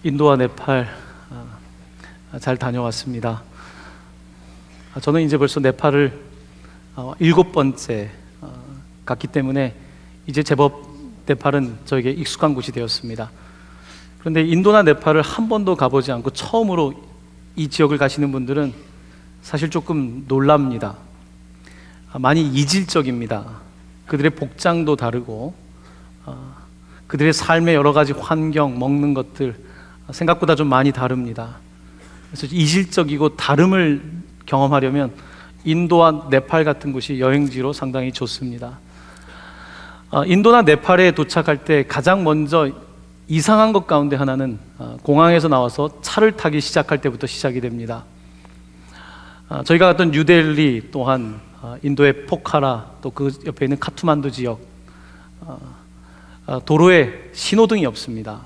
인도와 네팔 잘 다녀왔습니다. 저는 이제 벌써 네팔을 7번째 갔기 때문에 이제 제법 네팔은 저에게 익숙한 곳이 되었습니다. 그런데 인도나 네팔을 한 번도 가보지 않고 처음으로 이 지역을 가시는 분들은 사실 조금 놀랍니다. 많이 이질적입니다. 그들의 복장도 다르고 그들의 삶의 여러 가지 환경, 먹는 것들 생각보다 좀 많이 다릅니다. 그래서 이질적이고 다름을 경험하려면 인도와 네팔 같은 곳이 여행지로 상당히 좋습니다. 인도나 네팔에 도착할 때 가장 먼저 이상한 것 가운데 하나는 공항에서 나와서 차를 타기 시작할 때부터 시작이 됩니다. 저희가 갔던 뉴델리 또한 인도의 포카라 또 그 옆에 있는 카투만두 지역 도로에 신호등이 없습니다.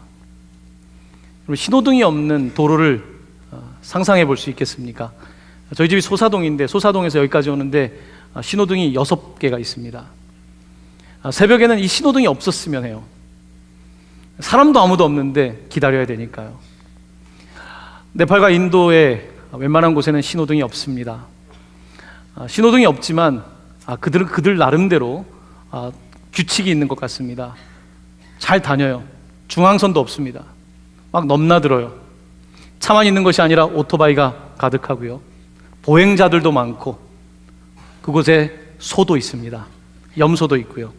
신호등이 없는 도로를 상상해 볼 수 있겠습니까? 저희 집이 소사동인데 소사동에서 여기까지 오는데 신호등이 6개가 있습니다. 새벽에는 이 신호등이 없었으면 해요. 사람도 아무도 없는데 기다려야 되니까요. 네팔과 인도의 웬만한 곳에는 신호등이 없습니다. 신호등이 없지만 그들은 그들 나름대로 규칙이 있는 것 같습니다. 잘 다녀요. 중앙선도 없습니다. 막 넘나들어요. 차만 있는 것이 아니라 오토바이가 가득하고요. 보행자들도 많고 그곳에 소도 있습니다. 염소도 있고요.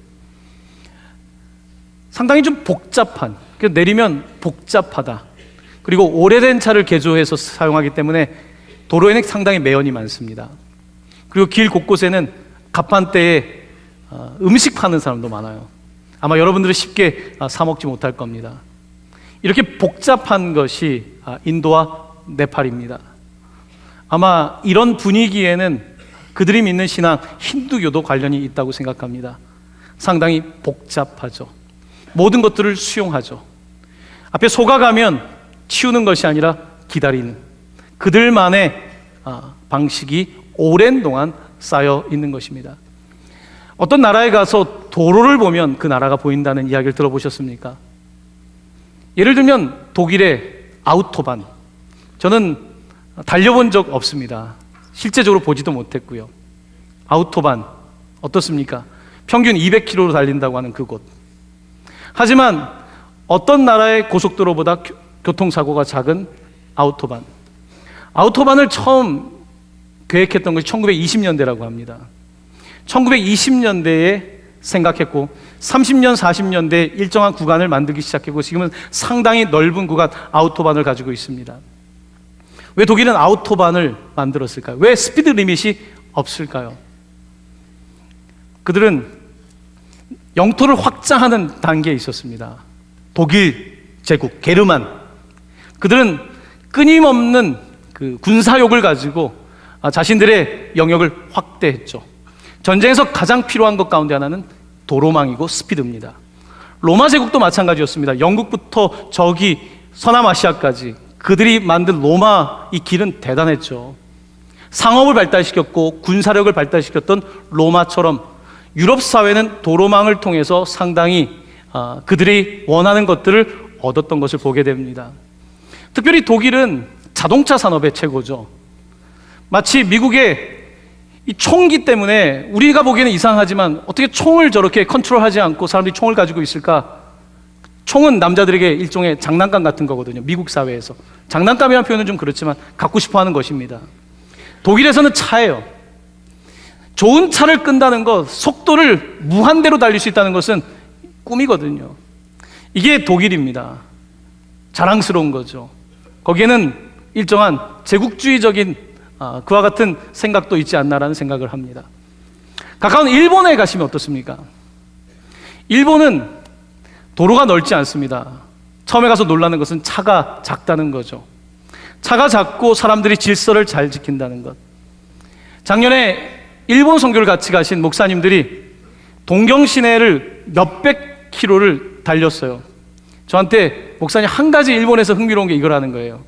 상당히 좀 복잡한, 내리면 복잡하다. 그리고 오래된 차를 개조해서 사용하기 때문에 도로에는 상당히 매연이 많습니다. 그리고 길 곳곳에는 가판대에 음식 파는 사람도 많아요. 아마 여러분들은 쉽게 사 먹지 못할 겁니다. 이렇게 복잡한 것이 인도와 네팔입니다. 아마 이런 분위기에는 그들이 믿는 신앙 힌두교도 관련이 있다고 생각합니다. 상당히 복잡하죠. 모든 것들을 수용하죠. 앞에 소가 가면 치우는 것이 아니라 기다리는 그들만의 방식이 오랜 동안 쌓여 있는 것입니다. 어떤 나라에 가서 도로를 보면 그 나라가 보인다는 이야기를 들어보셨습니까? 예를 들면 독일의 아우토반, 저는 달려본 적 없습니다. 실제적으로 보지도 못했고요. 아우토반 어떻습니까? 평균 200km로 달린다고 하는 그곳. 하지만 어떤 나라의 고속도로보다 교통사고가 작은 아우토반을 처음 계획했던 것이 1920년대라고 합니다. 1920년대에 생각했고 30년, 40년대에 일정한 구간을 만들기 시작했고 지금은 상당히 넓은 구간 아우토반을 가지고 있습니다. 왜 독일은 아우토반을 만들었을까요? 왜 스피드 리밋이 없을까요? 그들은 영토를 확장하는 단계에 있었습니다. 독일 제국, 게르만. 그들은 끊임없는 그 군사욕을 가지고 자신들의 영역을 확대했죠. 전쟁에서 가장 필요한 것 가운데 하나는 도로망이고 스피드입니다. 로마 제국도 마찬가지였습니다. 영국부터 저기 서남아시아까지 그들이 만든 로마 이 길은 대단했죠. 상업을 발달시켰고 군사력을 발달시켰던 로마처럼 유럽 사회는 도로망을 통해서 상당히 그들이 원하는 것들을 얻었던 것을 보게 됩니다. 특별히 독일은 자동차 산업의 최고죠. 마치 미국의 이 총기 때문에 우리가 보기에는 이상하지만 어떻게 총을 저렇게 컨트롤하지 않고 사람들이 총을 가지고 있을까? 총은 남자들에게 일종의 장난감 같은 거거든요. 미국 사회에서. 장난감이라는 표현은 좀 그렇지만 갖고 싶어 하는 것입니다. 독일에서는 차예요. 좋은 차를 끈다는 것, 속도를 무한대로 달릴 수 있다는 것은 꿈이거든요. 이게 독일입니다. 자랑스러운 거죠. 거기에는 일정한 제국주의적인 그와 같은 생각도 있지 않나라는 생각을 합니다. 가까운 일본에 가시면 어떻습니까? 일본은 도로가 넓지 않습니다. 처음에 가서 놀라는 것은 차가 작다는 거죠. 차가 작고 사람들이 질서를 잘 지킨다는 것. 작년에 일본 선교를 같이 가신 목사님들이 동경 시내를 몇백 킬로를 달렸어요. 저한테 목사님 한 가지 일본에서 흥미로운 게 이거라는 거예요.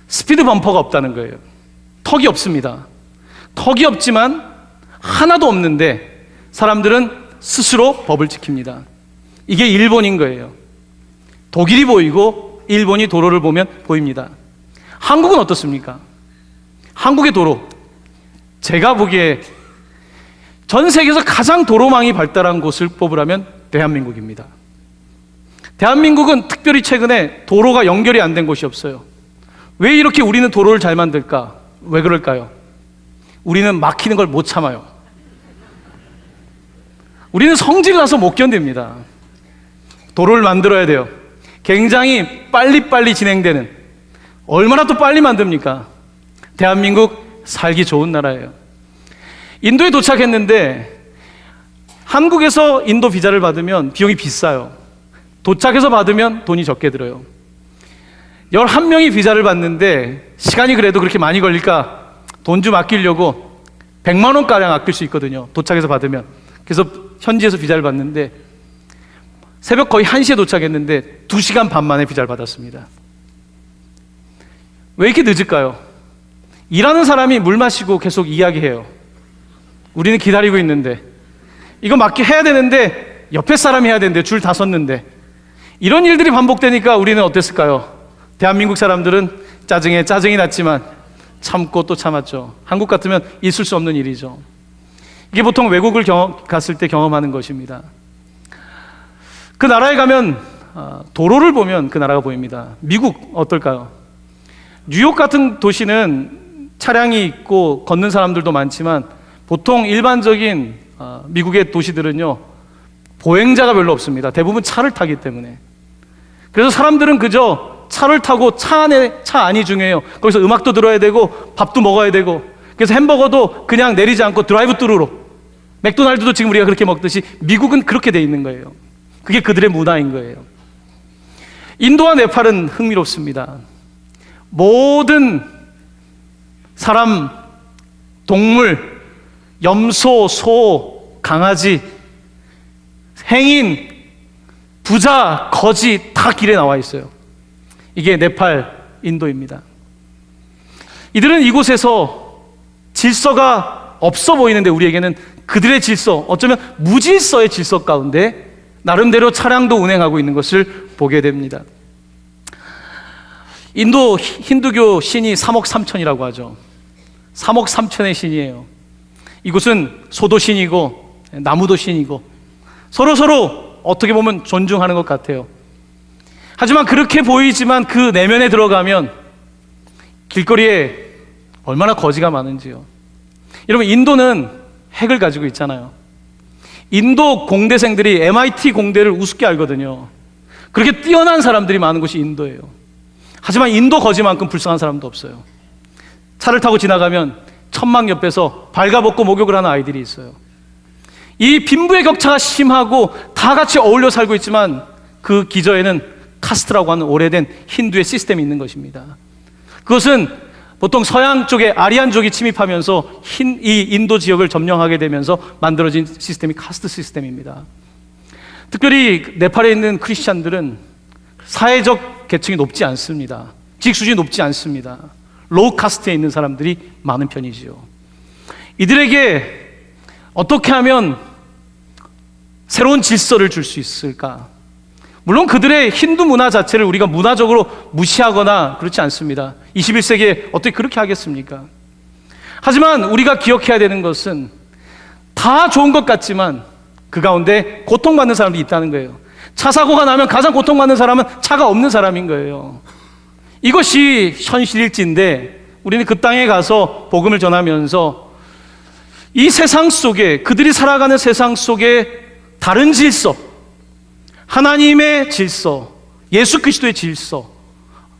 스피드 범퍼가 없다는 거예요. 턱이 없습니다. 턱이 없지만 하나도 없는데 사람들은 스스로 법을 지킵니다. 이게 일본인 거예요. 독일이 보이고 일본이 도로를 보면 보입니다. 한국은 어떻습니까? 한국의 도로, 제가 보기에 전 세계에서 가장 도로망이 발달한 곳을 뽑으라면 대한민국입니다. 대한민국은 특별히 최근에 도로가 연결이 안 된 곳이 없어요. 왜 이렇게 우리는 도로를 잘 만들까? 왜 그럴까요? 우리는 막히는 걸 못 참아요. 우리는 성질 나서 못 견딥니다. 도로를 만들어야 돼요. 굉장히 빨리빨리 진행되는, 얼마나 또 빨리 만듭니까? 대한민국 살기 좋은 나라예요. 인도에 도착했는데 한국에서 인도 비자를 받으면 비용이 비싸요. 도착해서 받으면 돈이 적게 들어요. 11명이 비자를 받는데 시간이 그래도 그렇게 많이 걸릴까? 돈 좀 아끼려고 100만 원가량 아낄 수 있거든요. 도착해서 받으면. 그래서 현지에서 비자를 받는데 새벽 거의 1시에 도착했는데 2시간 반 만에 비자를 받았습니다. 왜 이렇게 늦을까요? 일하는 사람이 물 마시고 계속 이야기해요. 우리는 기다리고 있는데, 이거 맞게 해야 되는데 옆에 사람이 해야 되는데 줄 다 섰는데, 이런 일들이 반복되니까 우리는 어땠을까요? 대한민국 사람들은 짜증이 났지만 참고 또 참았죠. 한국 같으면 있을 수 없는 일이죠. 이게 보통 외국을 갔을 때 경험하는 것입니다. 그 나라에 가면 도로를 보면 그 나라가 보입니다. 미국 어떨까요? 뉴욕 같은 도시는 차량이 있고 걷는 사람들도 많지만 보통 일반적인 미국의 도시들은요, 보행자가 별로 없습니다. 대부분 차를 타기 때문에. 그래서 사람들은 그저 차를 타고 차 안이 중요해요. 거기서 음악도 들어야 되고 밥도 먹어야 되고, 그래서 햄버거도 그냥 내리지 않고 드라이브 뚜루로, 맥도날드도 지금 우리가 그렇게 먹듯이 미국은 그렇게 돼 있는 거예요. 그게 그들의 문화인 거예요. 인도와 네팔은 흥미롭습니다. 모든 사람, 동물, 염소, 소, 강아지, 행인, 부자, 거지 다 길에 나와 있어요. 이게 네팔, 인도입니다. 이들은 이곳에서 질서가 없어 보이는데 우리에게는 그들의 질서, 어쩌면 무질서의 질서 가운데 나름대로 차량도 운행하고 있는 것을 보게 됩니다. 인도 힌두교 신이 3억 3천이라고 하죠. 3억 3천의 신이에요. 이곳은 소도 신이고 나무도 신이고 서로 어떻게 보면 존중하는 것 같아요. 하지만 그렇게 보이지만 그 내면에 들어가면 길거리에 얼마나 거지가 많은지요. 여러분, 인도는 핵을 가지고 있잖아요. 인도 공대생들이 MIT 공대를 우습게 알거든요. 그렇게 뛰어난 사람들이 많은 곳이 인도예요. 하지만 인도 거지만큼 불쌍한 사람도 없어요. 차를 타고 지나가면 천막 옆에서 발가벗고 목욕을 하는 아이들이 있어요. 이 빈부의 격차가 심하고 다 같이 어울려 살고 있지만 그 기저에는 카스트라고 하는 오래된 힌두의 시스템이 있는 것입니다. 그것은 보통 서양 쪽에 아리안족이 침입하면서 이 인도 지역을 점령하게 되면서 만들어진 시스템이 카스트 시스템입니다. 특별히 네팔에 있는 크리스찬들은 사회적 계층이 높지 않습니다. 지식 수준이 높지 않습니다. 로우 카스트에 있는 사람들이 많은 편이지요. 이들에게 어떻게 하면 새로운 질서를 줄 수 있을까? 물론 그들의 힌두 문화 자체를 우리가 문화적으로 무시하거나 그렇지 않습니다. 21세기에 어떻게 그렇게 하겠습니까? 하지만 우리가 기억해야 되는 것은 다 좋은 것 같지만 그 가운데 고통받는 사람들이 있다는 거예요. 차 사고가 나면 가장 고통받는 사람은 차가 없는 사람인 거예요. 이것이 현실일진데 우리는 그 땅에 가서 복음을 전하면서 이 세상 속에, 그들이 살아가는 세상 속에 다른 질서, 하나님의 질서, 예수 그리스도의 질서,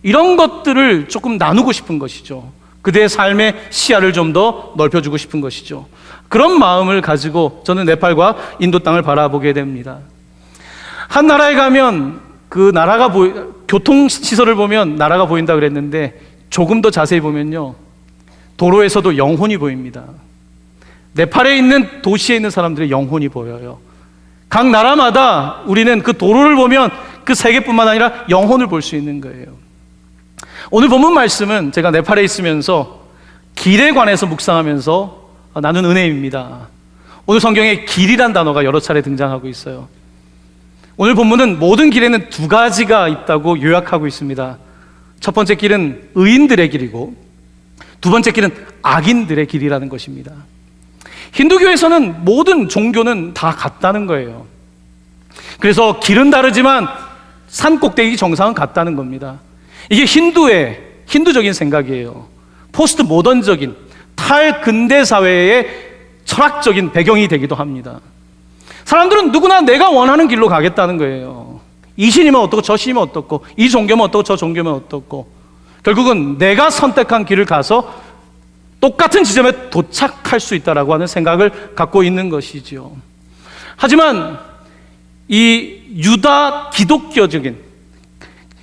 이런 것들을 조금 나누고 싶은 것이죠. 그들의 삶의 시야를 좀 더 넓혀주고 싶은 것이죠. 그런 마음을 가지고 저는 네팔과 인도 땅을 바라보게 됩니다. 한 나라에 가면 그 나라가 교통시설을 보면 나라가 보인다 그랬는데 조금 더 자세히 보면요, 도로에서도 영혼이 보입니다. 네팔에 있는 도시에 있는 사람들의 영혼이 보여요. 각 나라마다 우리는 그 도로를 보면 그 세계뿐만 아니라 영혼을 볼 수 있는 거예요. 오늘 본문 말씀은 제가 네팔에 있으면서 길에 관해서 묵상하면서 나눈 은혜입니다. 오늘 성경에 길이란 단어가 여러 차례 등장하고 있어요. 오늘 본문은 모든 길에는 두 가지가 있다고 요약하고 있습니다. 첫 번째 길은 의인들의 길이고 두 번째 길은 악인들의 길이라는 것입니다. 힌두교에서는 모든 종교는 다 같다는 거예요. 그래서 길은 다르지만 산 꼭대기 정상은 같다는 겁니다. 이게 힌두적인 생각이에요. 포스트 모던적인 탈근대 사회의 철학적인 배경이 되기도 합니다. 사람들은 누구나 내가 원하는 길로 가겠다는 거예요. 이 신이면 어떻고 저 신이면 어떻고 이 종교면 어떻고 저 종교면 어떻고 결국은 내가 선택한 길을 가서 똑같은 지점에 도착할 수 있다라고 하는 생각을 갖고 있는 것이죠. 하지만 이 유다 기독교적인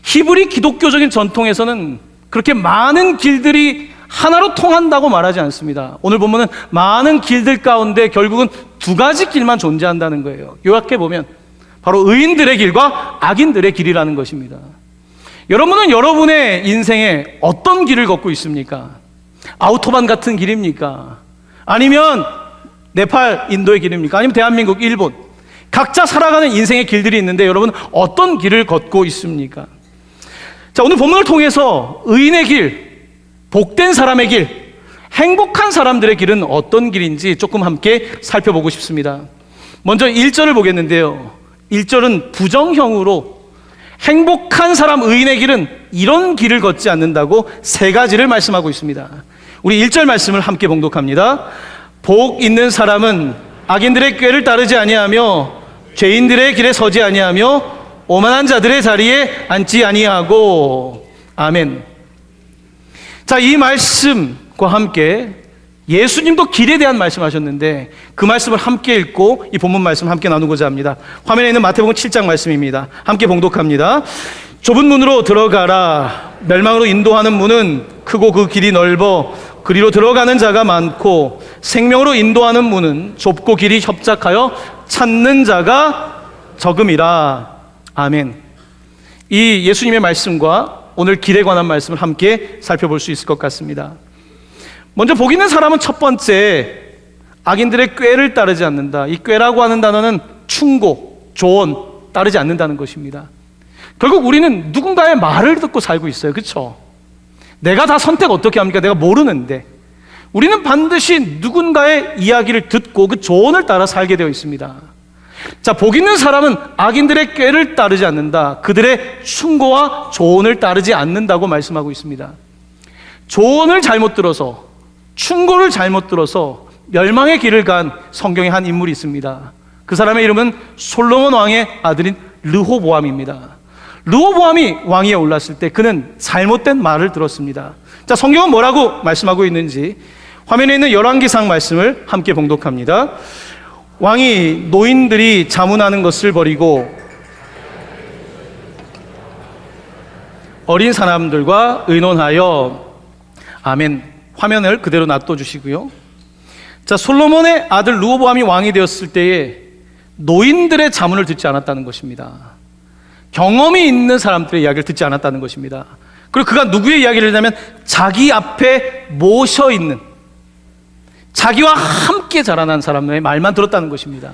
히브리 기독교적인 전통에서는 그렇게 많은 길들이 하나로 통한다고 말하지 않습니다. 오늘 보면은 많은 길들 가운데 결국은 두 가지 길만 존재한다는 거예요. 요약해 보면 바로 의인들의 길과 악인들의 길이라는 것입니다. 여러분은 여러분의 인생에 어떤 길을 걷고 있습니까? 아우토반 같은 길입니까? 아니면 네팔, 인도의 길입니까? 아니면 대한민국, 일본? 각자 살아가는 인생의 길들이 있는데 여러분은 어떤 길을 걷고 있습니까? 자, 오늘 본문을 통해서 의인의 길, 복된 사람의 길, 행복한 사람들의 길은 어떤 길인지 조금 함께 살펴보고 싶습니다. 먼저 1절을 보겠는데요. 1절은 부정형으로 행복한 사람 의인의 길은 이런 길을 걷지 않는다고 세 가지를 말씀하고 있습니다. 우리 1절 말씀을 함께 봉독합니다. 복 있는 사람은 악인들의 꾀를 따르지 아니하며 죄인들의 길에 서지 아니하며 오만한 자들의 자리에 앉지 아니하고. 아멘. 자, 이 말씀과 함께 예수님도 길에 대한 말씀하셨는데 그 말씀을 함께 읽고 이 본문 말씀 함께 나누고자 합니다. 화면에 있는 마태복음 7장 말씀입니다. 함께 봉독합니다. 좁은 문으로 들어가라. 멸망으로 인도하는 문은 크고 그 길이 넓어 그리로 들어가는 자가 많고 생명으로 인도하는 문은 좁고 길이 협착하여 찾는 자가 적음이라. 아멘. 이 예수님의 말씀과 오늘 길에 관한 말씀을 함께 살펴볼 수 있을 것 같습니다. 먼저 복 있는 사람은 첫 번째, 악인들의 꾀를 따르지 않는다. 이 꾀라고 하는 단어는 충고, 조언, 따르지 않는다는 것입니다. 결국 우리는 누군가의 말을 듣고 살고 있어요. 그렇죠? 내가 다 선택 어떻게 합니까? 내가 모르는데 우리는 반드시 누군가의 이야기를 듣고 그 조언을 따라 살게 되어 있습니다. 자, 복 있는 사람은 악인들의 꾀를 따르지 않는다. 그들의 충고와 조언을 따르지 않는다고 말씀하고 있습니다. 조언을 잘못 들어서, 충고를 잘못 들어서 멸망의 길을 간 성경의 한 인물이 있습니다. 그 사람의 이름은 솔로몬 왕의 아들인 르호보암입니다. 르호보암이 왕위에 올랐을 때 그는 잘못된 말을 들었습니다. 자, 성경은 뭐라고 말씀하고 있는지 화면에 있는 열왕기상 말씀을 함께 봉독합니다. 왕이 노인들이 자문하는 것을 버리고 어린 사람들과 의논하여. 아멘. 화면을 그대로 놔둬주시고요. 자, 솔로몬의 아들 르호보암이 왕이 되었을 때에 노인들의 자문을 듣지 않았다는 것입니다. 경험이 있는 사람들의 이야기를 듣지 않았다는 것입니다. 그리고 그가 누구의 이야기를 하냐면 자기 앞에 모셔 있는, 자기와 함께 자라난 사람의 말만 들었다는 것입니다.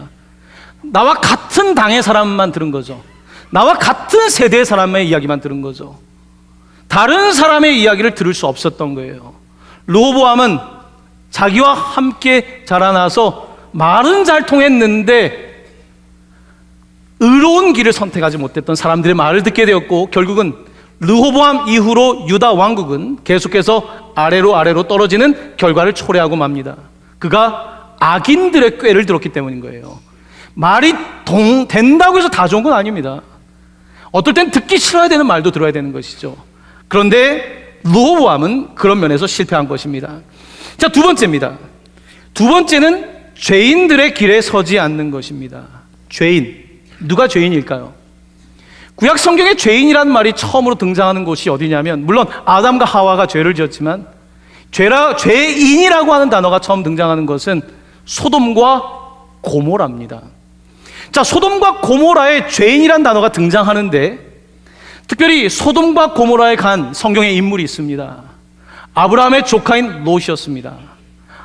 나와 같은 당의 사람만 들은 거죠. 나와 같은 세대의 사람의 이야기만 들은 거죠. 다른 사람의 이야기를 들을 수 없었던 거예요. 르호보암은 자기와 함께 자라나서 말은 잘 통했는데 의로운 길을 선택하지 못했던 사람들의 말을 듣게 되었고, 결국은 르호보암 이후로 유다 왕국은 계속해서 아래로 떨어지는 결과를 초래하고 맙니다. 그가 악인들의 꾀를 들었기 때문인 거예요. 말이 된다고 해서 다 좋은 건 아닙니다. 어떨 땐 듣기 싫어야 되는 말도 들어야 되는 것이죠. 그런데 르호보암은 그런 면에서 실패한 것입니다. 자, 두 번째입니다. 두 번째는 죄인들의 길에 서지 않는 것입니다. 죄인. 누가 죄인일까요? 구약 성경에 죄인이라는 말이 처음으로 등장하는 곳이 어디냐면, 물론 아담과 하와가 죄를 지었지만 죄인이라고 하는 단어가 처음 등장하는 것은 소돔과 고모라입니다. 자, 소돔과 고모라에 죄인이라는 단어가 등장하는데 특별히 소돔과 고모라에 간 성경의 인물이 있습니다. 아브라함의 조카인 롯이었습니다.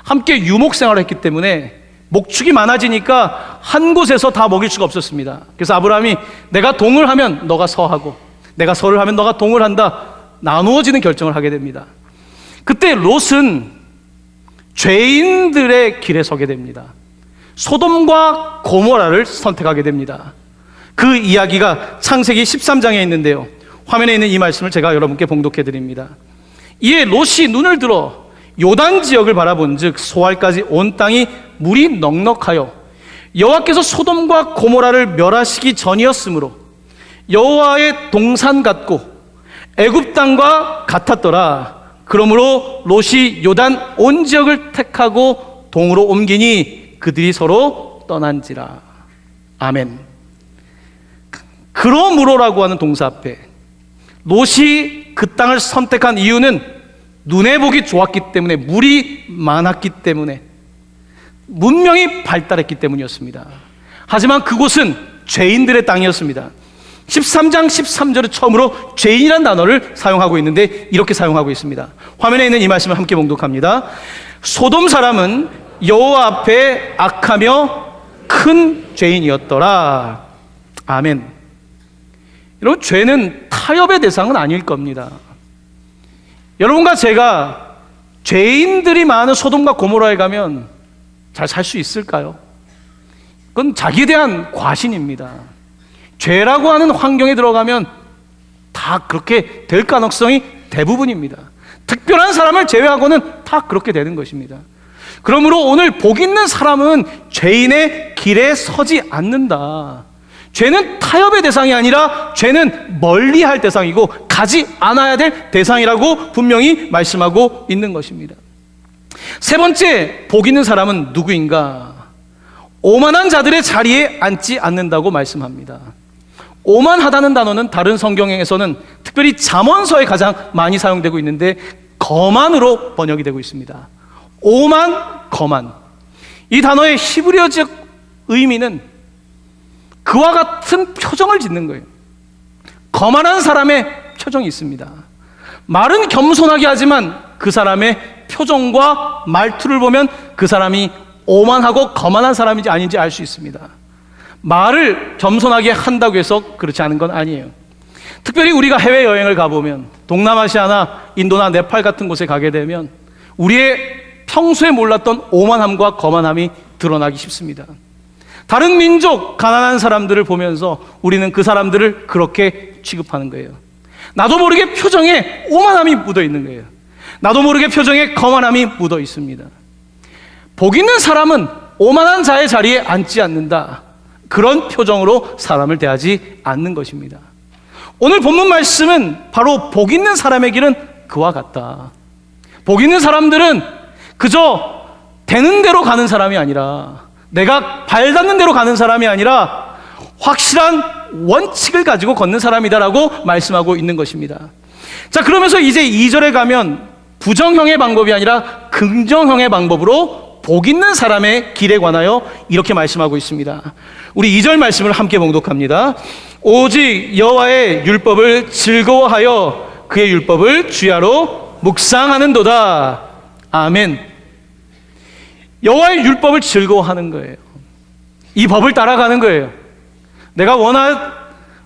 함께 유목 생활을 했기 때문에 목축이 많아지니까 한 곳에서 다 먹일 수가 없었습니다. 그래서 아브라함이 내가 동을 하면 너가 서하고 내가 서를 하면 너가 동을 한다, 나누어지는 결정을 하게 됩니다. 그때 롯은 죄인들의 길에 서게 됩니다. 소돔과 고모라를 선택하게 됩니다. 그 이야기가 창세기 13장에 있는데요, 화면에 있는 이 말씀을 제가 여러분께 봉독해 드립니다. 이에 롯이 눈을 들어 요단 지역을 바라본 즉 소알까지 온 땅이 물이 넉넉하여 여호와께서 소돔과 고모라를 멸하시기 전이었으므로 여호와의 동산 같고 애굽 땅과 같았더라. 그러므로 롯이 요단 온 지역을 택하고 동으로 옮기니 그들이 서로 떠난지라. 아멘. 그러므로라고 하는 동사 앞에 롯이 그 땅을 선택한 이유는 눈에 보기 좋았기 때문에, 물이 많았기 때문에, 문명이 발달했기 때문이었습니다. 하지만 그곳은 죄인들의 땅이었습니다. 13장 13절에 처음으로 죄인이라는 단어를 사용하고 있는데 이렇게 사용하고 있습니다. 화면에 있는 이 말씀을 함께 봉독합니다. 소돔 사람은 여호와 앞에 악하며 큰 죄인이었더라. 아멘. 여러분, 죄는 타협의 대상은 아닐 겁니다. 여러분과 제가 죄인들이 많은 소돔과 고모라에 가면 잘 살 수 있을까요? 그건 자기에 대한 과신입니다. 죄라고 하는 환경에 들어가면 다 그렇게 될 가능성이 대부분입니다. 특별한 사람을 제외하고는 다 그렇게 되는 것입니다. 그러므로 오늘 복 있는 사람은 죄인의 길에 서지 않는다. 죄는 타협의 대상이 아니라 죄는 멀리할 대상이고 가지 않아야 될 대상이라고 분명히 말씀하고 있는 것입니다. 세 번째, 복 있는 사람은 누구인가? 오만한 자들의 자리에 앉지 않는다고 말씀합니다. 오만하다는 단어는 다른 성경에서는 특별히 잠언서에 가장 많이 사용되고 있는데 거만으로 번역이 되고 있습니다. 오만, 거만. 이 단어의 히브리어적 의미는 그와 같은 표정을 짓는 거예요. 거만한 사람의 표정이 있습니다. 말은 겸손하게 하지만 그 사람의 표정과 말투를 보면 그 사람이 오만하고 거만한 사람인지 아닌지 알 수 있습니다. 말을 겸손하게 한다고 해서 그렇지 않은 건 아니에요. 특별히 우리가 해외여행을 가보면 동남아시아나 인도나 네팔 같은 곳에 가게 되면 우리의 평소에 몰랐던 오만함과 거만함이 드러나기 쉽습니다. 다른 민족, 가난한 사람들을 보면서 우리는 그 사람들을 그렇게 취급하는 거예요. 나도 모르게 표정에 오만함이 묻어 있는 거예요. 나도 모르게 표정에 거만함이 묻어 있습니다. 복 있는 사람은 오만한 자의 자리에 앉지 않는다. 그런 표정으로 사람을 대하지 않는 것입니다. 오늘 본문 말씀은 바로 복 있는 사람의 길은 그와 같다. 복 있는 사람들은 그저 되는 대로 가는 사람이 아니라, 내가 발닿는 대로 가는 사람이 아니라 확실한 원칙을 가지고 걷는 사람이다라고 말씀하고 있는 것입니다. 자, 그러면서 이제 2절에 가면 부정형의 방법이 아니라 긍정형의 방법으로 복 있는 사람의 길에 관하여 이렇게 말씀하고 있습니다. 우리 2절 말씀을 함께 봉독합니다. 오직 여호와의 율법을 즐거워하여 그의 율법을 주야로 묵상하는도다. 아멘. 여호와의 율법을 즐거워하는 거예요. 이 법을 따라가는 거예요. 내가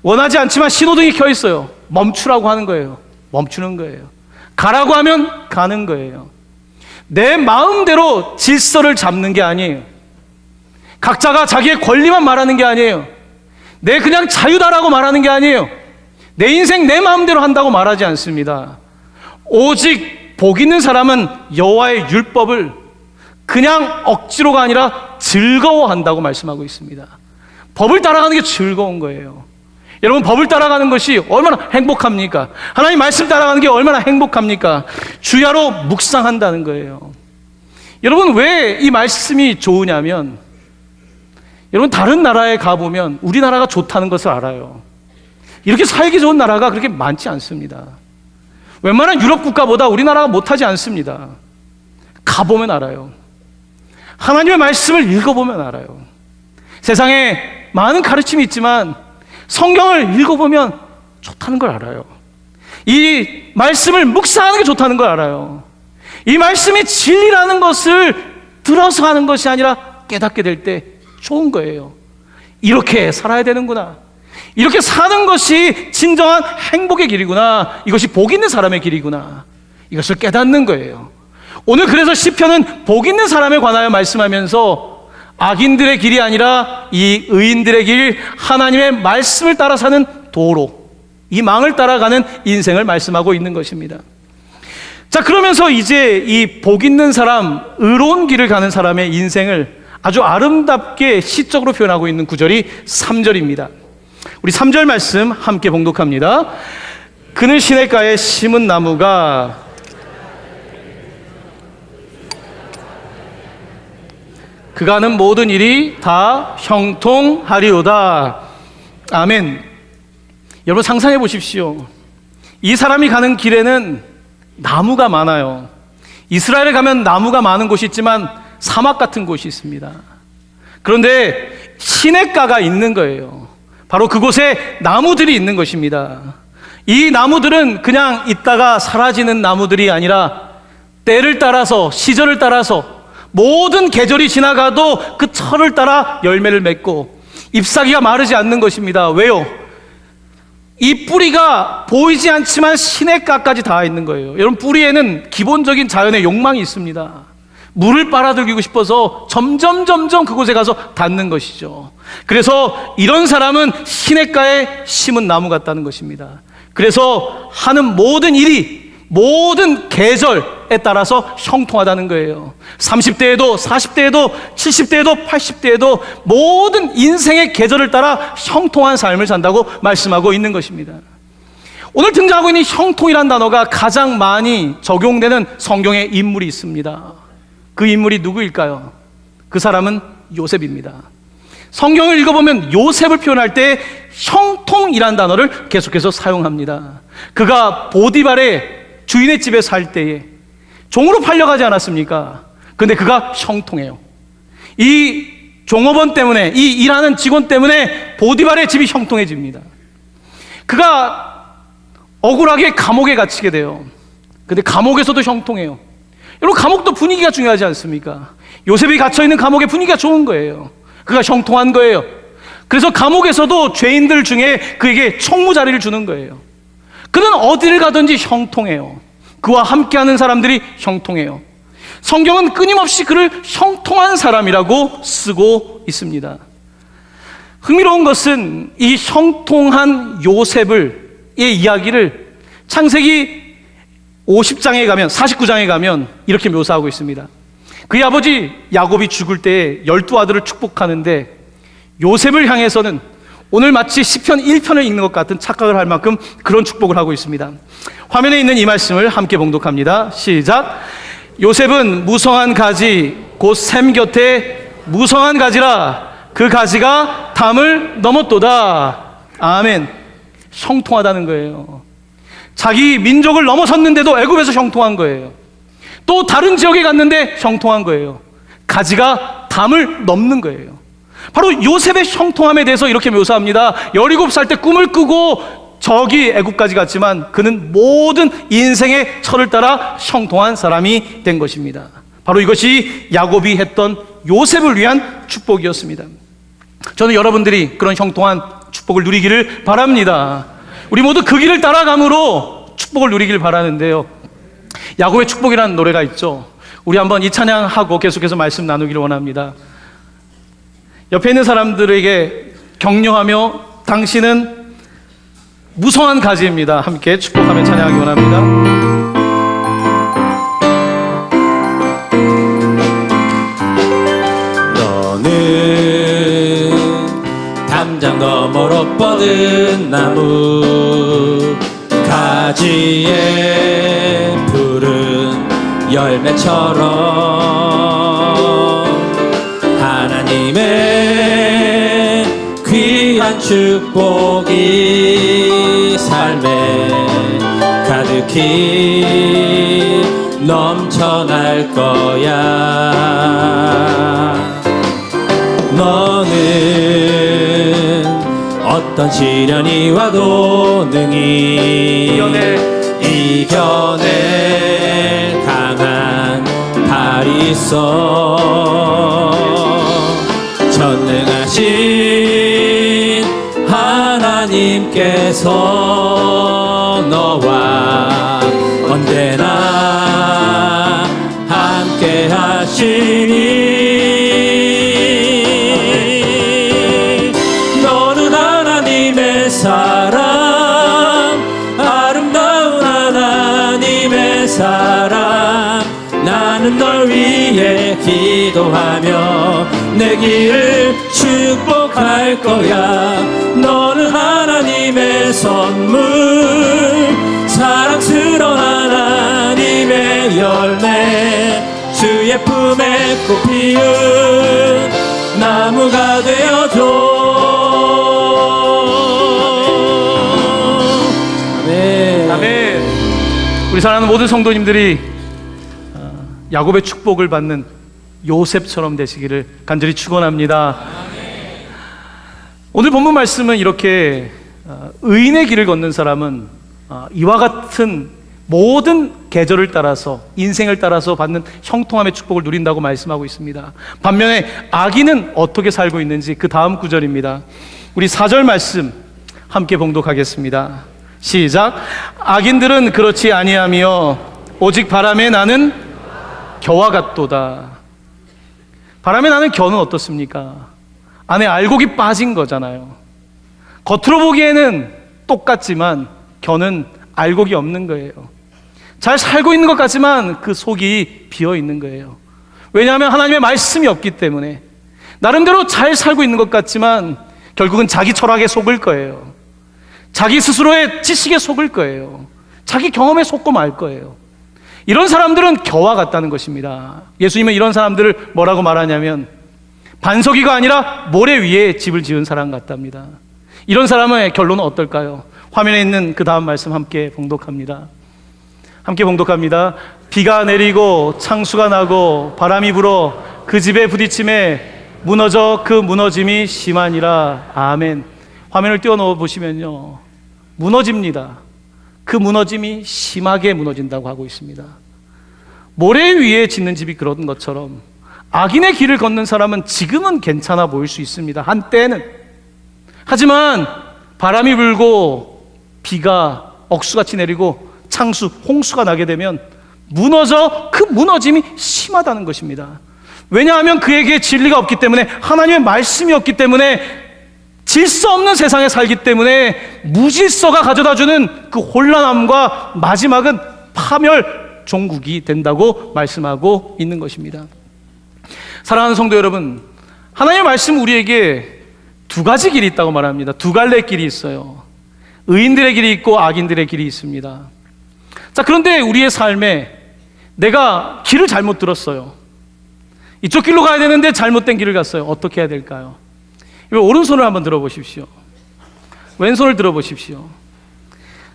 원하지 않지만 신호등이 켜 있어요. 멈추라고 하는 거예요. 멈추는 거예요. 가라고 하면 가는 거예요. 내 마음대로 질서를 잡는 게 아니에요. 각자가 자기의 권리만 말하는 게 아니에요. 내 그냥 자유다라고 말하는 게 아니에요. 내 인생 내 마음대로 한다고 말하지 않습니다. 오직 복 있는 사람은 여호와의 율법을 그냥 억지로가 아니라 즐거워한다고 말씀하고 있습니다. 법을 따라가는 게 즐거운 거예요. 여러분, 법을 따라가는 것이 얼마나 행복합니까? 하나님 말씀 따라가는 게 얼마나 행복합니까? 주야로 묵상한다는 거예요. 여러분, 왜 이 말씀이 좋으냐면, 여러분, 다른 나라에 가보면 우리나라가 좋다는 것을 알아요. 이렇게 살기 좋은 나라가 그렇게 많지 않습니다. 웬만한 유럽 국가보다 우리나라가 못하지 않습니다. 가보면 알아요. 하나님의 말씀을 읽어보면 알아요. 세상에 많은 가르침이 있지만 성경을 읽어보면 좋다는 걸 알아요. 이 말씀을 묵상하는 게 좋다는 걸 알아요. 이 말씀이 진리라는 것을 들어서 하는 것이 아니라 깨닫게 될 때 좋은 거예요. 이렇게 살아야 되는구나. 이렇게 사는 것이 진정한 행복의 길이구나. 이것이 복 있는 사람의 길이구나. 이것을 깨닫는 거예요. 오늘 그래서 시편은 복 있는 사람에 관하여 말씀하면서 악인들의 길이 아니라 이 의인들의 길, 하나님의 말씀을 따라 사는 도로, 이 망을 따라가는 인생을 말씀하고 있는 것입니다. 자, 그러면서 이제 이 복 있는 사람, 의로운 길을 가는 사람의 인생을 아주 아름답게 시적으로 표현하고 있는 구절이 3절입니다. 우리 3절 말씀 함께 봉독합니다. 그는 시냇가에 심은 나무가 그가 하는 모든 일이 다 형통하리로다. 아멘. 여러분 상상해 보십시오. 이 사람이 가는 길에는 나무가 많아요. 이스라엘에 가면 나무가 많은 곳이 있지만 사막 같은 곳이 있습니다. 그런데 시냇가가 있는 거예요. 바로 그곳에 나무들이 있는 것입니다. 이 나무들은 그냥 있다가 사라지는 나무들이 아니라 때를 따라서, 시절을 따라서 모든 계절이 지나가도 그 철을 따라 열매를 맺고 잎사귀가 마르지 않는 것입니다. 왜요? 이 뿌리가 보이지 않지만 시냇가까지 닿아 있는 거예요. 여러분, 뿌리에는 기본적인 자연의 욕망이 있습니다. 물을 빨아들이고 싶어서 점점 그곳에 가서 닿는 것이죠. 그래서 이런 사람은 시냇가에 심은 나무 같다는 것입니다. 그래서 하는 모든 일이 모든 계절에 따라서 형통하다는 거예요. 30대에도 40대에도 70대에도 80대에도 모든 인생의 계절을 따라 형통한 삶을 산다고 말씀하고 있는 것입니다. 오늘 등장하고 있는 형통이란 단어가 가장 많이 적용되는 성경의 인물이 있습니다. 그 인물이 누구일까요? 그 사람은 요셉입니다. 성경을 읽어보면 요셉을 표현할 때 형통이란 단어를 계속해서 사용합니다. 그가 보디발의 주인의 집에 살 때에 종으로 팔려가지 않았습니까? 근데 그가 형통해요. 이 종업원 때문에, 이 일하는 직원 때문에 보디발의 집이 형통해집니다. 그가 억울하게 감옥에 갇히게 돼요. 근데 감옥에서도 형통해요. 여러분, 감옥도 분위기가 중요하지 않습니까? 요셉이 갇혀있는 감옥의 분위기가 좋은 거예요. 그가 형통한 거예요. 그래서 감옥에서도 죄인들 중에 그에게 총무자리를 주는 거예요. 그는 어디를 가든지 형통해요. 그와 함께하는 사람들이 형통해요. 성경은 끊임없이 그를 형통한 사람이라고 쓰고 있습니다. 흥미로운 것은 이 형통한 요셉의 이야기를 창세기 50장에 가면, 49장에 가면 이렇게 묘사하고 있습니다. 그의 아버지 야곱이 죽을 때 12아들을 축복하는데 요셉을 향해서는 오늘 마치 시편 1편을 읽는 것 같은 착각을 할 만큼 그런 축복을 하고 있습니다. 화면에 있는 이 말씀을 함께 봉독합니다. 시작. 요셉은 무성한 가지 곧 샘 곁에 무성한 가지라 그 가지가 담을 넘었도다. 아멘. 형통하다는 거예요. 자기 민족을 넘어섰는데도 애굽에서 형통한 거예요. 또 다른 지역에 갔는데 형통한 거예요. 가지가 담을 넘는 거예요. 바로 요셉의 형통함에 대해서 이렇게 묘사합니다. 17살 때 꿈을 꾸고 저기 애굽까지 갔지만 그는 모든 인생의 철을 따라 형통한 사람이 된 것입니다. 바로 이것이 야곱이 했던 요셉을 위한 축복이었습니다. 저는 여러분들이 그런 형통한 축복을 누리기를 바랍니다. 우리 모두 그 길을 따라감으로 축복을 누리길 바라는데요. 야곱의 축복이라는 노래가 있죠. 우리 한번 이 찬양하고 계속해서 말씀 나누기를 원합니다. 옆에 있는 사람들에게 격려하며 당신은 무성한 가지입니다. 함께 축복하며 찬양하기 원합니다. 너는 담장 너머로 뻗은 나무 가지에 푸른 열매처럼 하나님의 귀한 축복이 삶에 가득히 넘쳐날 거야. 너는 어떤 시련이 와도 능히 이겨낼 강한 발이 있어. 가운데서 너와 언제나 함께 하시니 너는 하나님의 사랑, 아름다운 하나님의 사랑. 나는 널 위해 기도하며 내 길을 축복할 거야. 너는 하나님의 선물, 사랑스러운 하나님의 열매, 주의 품에 꽃 피운 나무가 되어줘. 아멘. 아멘. 우리 사랑하는 모든 성도님들이 야곱의 축복을 받는 요셉처럼 되시기를 간절히 축원합니다. 오늘 본문 말씀은 이렇게 의인의 길을 걷는 사람은 이와 같은 모든 계절을 따라서, 인생을 따라서 받는 형통함의 축복을 누린다고 말씀하고 있습니다. 반면에 악인은 어떻게 살고 있는지 그 다음 구절입니다. 우리 4절 말씀 함께 봉독하겠습니다. 시작. 악인들은 그렇지 아니하며 오직 바람에 나는 겨와 같도다. 바람에 나는 겨는 어떻습니까? 안에 알곡이 빠진 거잖아요. 겉으로 보기에는 똑같지만 겨는 알곡이 없는 거예요. 잘 살고 있는 것 같지만 그 속이 비어 있는 거예요. 왜냐하면 하나님의 말씀이 없기 때문에. 나름대로 잘 살고 있는 것 같지만 결국은 자기 철학에 속을 거예요. 자기 스스로의 지식에 속을 거예요. 자기 경험에 속고 말 거예요. 이런 사람들은 겨와 같다는 것입니다. 예수님은 이런 사람들을 뭐라고 말하냐면 반석이가 아니라 모래 위에 집을 지은 사람 같답니다. 이런 사람의 결론은 어떨까요? 화면에 있는 그 다음 말씀 함께 봉독합니다. 함께 봉독합니다. 비가 내리고 창수가 나고 바람이 불어 그 집에 부딪힘에 무너져 그 무너짐이 심하니라. 아멘. 화면을 띄워놓아 보시면요, 무너집니다. 그 무너짐이 심하게 무너진다고 하고 있습니다. 모래 위에 짓는 집이 그런 것처럼 악인의 길을 걷는 사람은 지금은 괜찮아 보일 수 있습니다. 한때는. 하지만 바람이 불고 비가 억수같이 내리고 창수, 홍수가 나게 되면 무너져 그 무너짐이 심하다는 것입니다. 왜냐하면 그에게 진리가 없기 때문에, 하나님의 말씀이 없기 때문에, 질서 없는 세상에 살기 때문에 무질서가 가져다주는 그 혼란함과 마지막은 파멸 종국이 된다고 말씀하고 있는 것입니다. 사랑하는 성도 여러분, 하나님의 말씀 우리에게 두 가지 길이 있다고 말합니다. 두 갈래 길이 있어요. 의인들의 길이 있고 악인들의 길이 있습니다. 자, 그런데 우리의 삶에 내가 길을 잘못 들었어요. 이쪽 길로 가야 되는데 잘못된 길을 갔어요. 어떻게 해야 될까요? 오른손을 한번 들어보십시오. 왼손을 들어보십시오.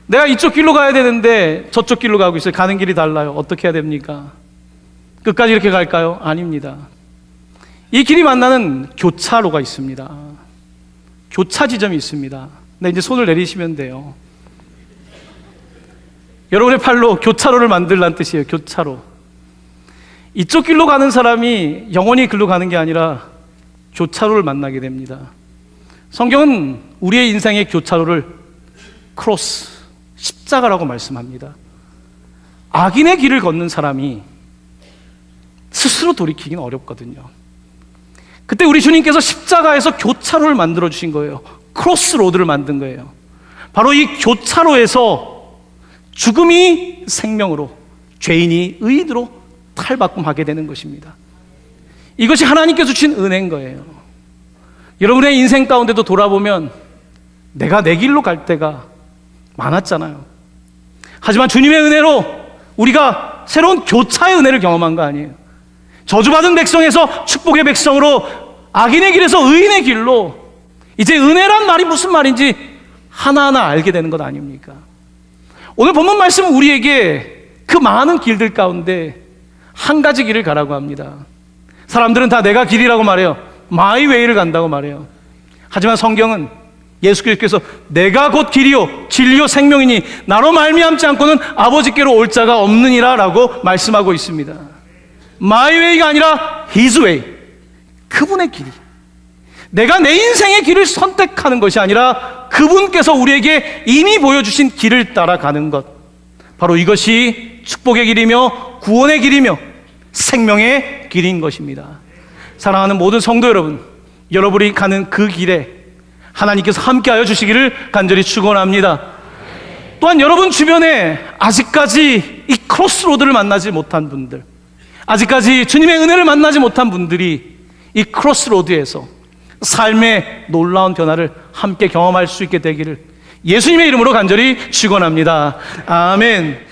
내가 이쪽 길로 가야 되는데 저쪽 길로 가고 있어요. 가는 길이 달라요. 어떻게 해야 됩니까? 끝까지 이렇게 갈까요? 아닙니다. 이 길이 만나는 교차로가 있습니다. 교차 지점이 있습니다. 네, 이제 손을 내리시면 돼요. 여러분의 팔로 교차로를 만들라는 뜻이에요. 교차로. 이쪽 길로 가는 사람이 영원히 길로 가는 게 아니라 교차로를 만나게 됩니다. 성경은 우리의 인생의 교차로를 크로스, 십자가라고 말씀합니다. 악인의 길을 걷는 사람이 스스로 돌이키기는 어렵거든요. 그때 우리 주님께서 십자가에서 교차로를 만들어 주신 거예요. 크로스 로드를 만든 거예요. 바로 이 교차로에서 죽음이 생명으로, 죄인이 의인으로 탈바꿈하게 되는 것입니다. 이것이 하나님께서 주신 은혜인 거예요. 여러분의 인생 가운데도 돌아보면 내가 내 길로 갈 때가 많았잖아요. 하지만 주님의 은혜로 우리가 새로운 교차의 은혜를 경험한 거 아니에요. 저주받은 백성에서 축복의 백성으로, 악인의 길에서 의인의 길로, 이제 은혜란 말이 무슨 말인지 하나하나 알게 되는 것 아닙니까? 오늘 본문 말씀은 우리에게 그 많은 길들 가운데 한 가지 길을 가라고 합니다. 사람들은 다 내가 길이라고 말해요. 마이 웨이를 간다고 말해요. 하지만 성경은 예수께서 내가 곧 길이요 진리요 생명이니 나로 말미암지 않고는 아버지께로 올 자가 없느니라 라고 말씀하고 있습니다. 마이 웨이가 아니라 His way, 그분의 길이. 내가 내 인생의 길을 선택하는 것이 아니라 그분께서 우리에게 이미 보여주신 길을 따라가는 것, 바로 이것이 축복의 길이며 구원의 길이며 생명의 길인 것입니다. 사랑하는 모든 성도 여러분, 여러분이 가는 그 길에 하나님께서 함께하여 주시기를 간절히 축원합니다. 또한 여러분 주변에 아직까지 이 크로스로드를 만나지 못한 분들, 아직까지 주님의 은혜를 만나지 못한 분들이 이 크로스로드에서 삶의 놀라운 변화를 함께 경험할 수 있게 되기를 예수님의 이름으로 간절히 축원합니다. 아멘.